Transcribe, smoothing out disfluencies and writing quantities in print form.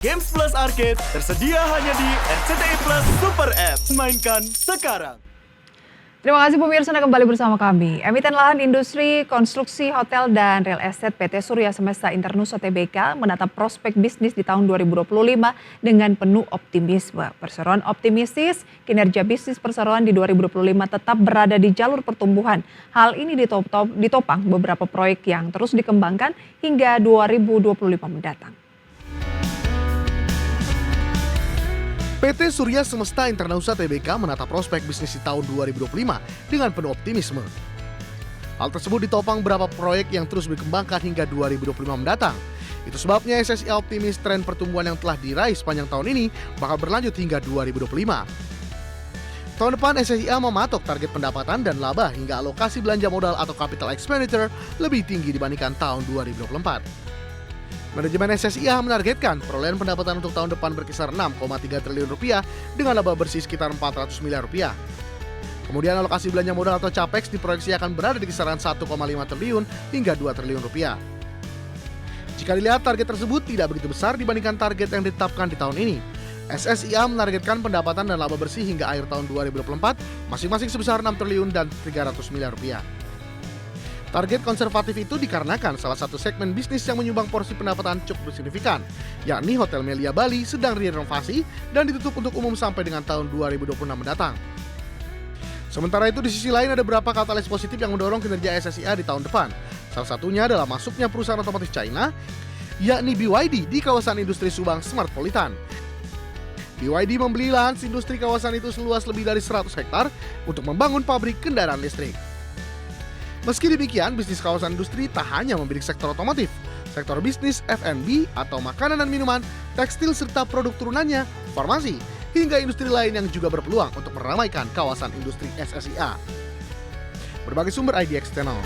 Games Plus Arcade tersedia hanya di RCTI Plus Super App. Mainkan sekarang. Terima kasih pemirsa Anda kembali bersama kami. Emiten lahan industri, konstruksi, hotel, dan real estate PT Surya Semesta Internusa Tbk menatap prospek bisnis di tahun 2025 dengan penuh optimisme. Perseroan optimistis, kinerja bisnis perseroan di 2025 tetap berada di jalur pertumbuhan. Hal ini ditopang beberapa proyek yang terus dikembangkan hingga 2025 mendatang. PT Surya Semesta Internusa Tbk menatap prospek bisnis di tahun 2025 dengan penuh optimisme. Hal tersebut ditopang beberapa proyek yang terus dikembangkan hingga 2025 mendatang. Itu sebabnya SSIA optimis tren pertumbuhan yang telah diraih sepanjang tahun ini bakal berlanjut hingga 2025. Tahun depan SSIA mematok target pendapatan dan laba hingga alokasi belanja modal atau capital expenditure lebih tinggi dibandingkan tahun 2024. Manajemen SSIA menargetkan perolehan pendapatan untuk tahun depan berkisar 6,3 triliun rupiah dengan laba bersih sekitar 400 miliar rupiah. Kemudian alokasi belanja modal atau CAPEX diproyeksi akan berada di kisaran 1,5 triliun hingga 2 triliun rupiah. Jika dilihat target tersebut tidak begitu besar dibandingkan target yang ditetapkan di tahun ini. SSIA menargetkan pendapatan dan laba bersih hingga akhir tahun 2024 masing-masing sebesar 6 triliun dan 300 miliar rupiah. Target konservatif itu dikarenakan salah satu segmen bisnis yang menyumbang porsi pendapatan cukup signifikan, yakni Hotel Melia Bali sedang direnovasi dan ditutup untuk umum sampai dengan tahun 2026 mendatang. Sementara itu di sisi lain ada beberapa katalis positif yang mendorong kinerja SSIA di tahun depan. Salah satunya adalah masuknya perusahaan otomotif China, yakni BYD di kawasan industri Subang Smartpolitan. BYD membeli lahan industri kawasan itu seluas lebih dari 100 hektar untuk membangun pabrik kendaraan listrik. Meski demikian, bisnis kawasan industri tak hanya membidik sektor otomotif, sektor bisnis F&B atau makanan dan minuman, tekstil serta produk turunannya, farmasi, hingga industri lain yang juga berpeluang untuk meramaikan kawasan industri SSIA. Berbagai sumber IDX Channel.